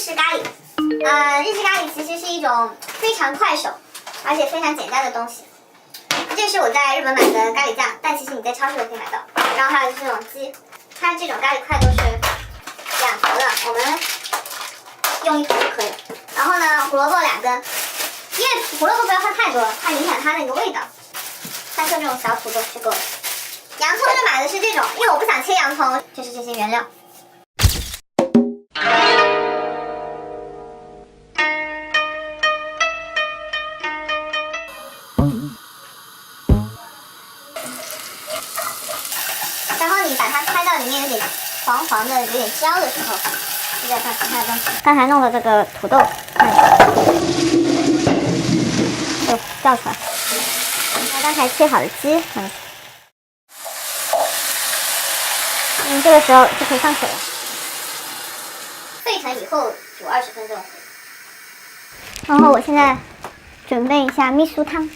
式咖喱。日式咖喱其实是一种非常快手，而且非常简单的东西。这是我在日本买的咖喱酱，但其实你在超市都可以买到。然后还有就是这种鸡，它这种咖喱块都是2头的，我们用1头就可以了。然后呢，胡萝卜2根，因为胡萝卜不要放太多了，怕影响它那个味道。3颗这种小土豆就够了。洋葱就买的是这种，因为我不想切洋葱，就是这些原料。然后你把它拍到里面有点黄黄的、有点焦的时候，就再放其他的东西。刚才弄的这个土豆，就掉出来。那刚才切好的鸡放进去。这个时候就可以放水了。沸腾以后煮20分钟。然后我现在准备一下蜜酥汤。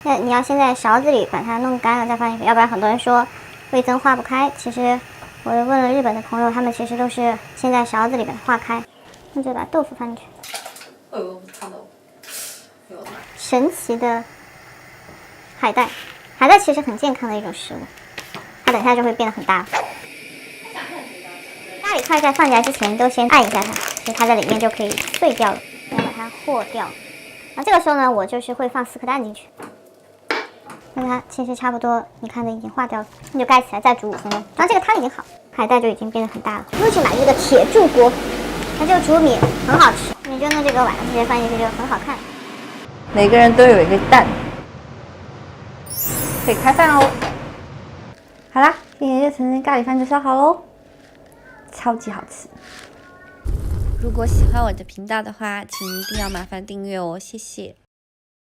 那你要先在勺子里把它弄干了再放进去，要不然很多人说味增化不开。其实我问了日本的朋友，他们其实都是先在勺子里把它化开。那就把豆腐放进去。我看到有神奇的海带，海带其实很健康的一种食物，它等下就会变得很大。咖喱块在放进来之前都先按一下它，所以它在里面就可以碎掉了，然后把它和掉。然后这个时候呢，我就是会放4颗蛋进去。那它其实差不多，你看的已经化掉了，那就盖起来再煮5分钟。然后这个汤已经好，海带就已经变得很大了。又去买这个铁柱锅，它这个煮米很好吃，你就弄这个碗直接放进去就很好看。每个人都有一个蛋，可以开饭哦。好啦，今天热腾腾咖喱饭就烧好喽，超级好吃。如果喜欢我的频道的话，请一定要麻烦订阅哦，谢谢。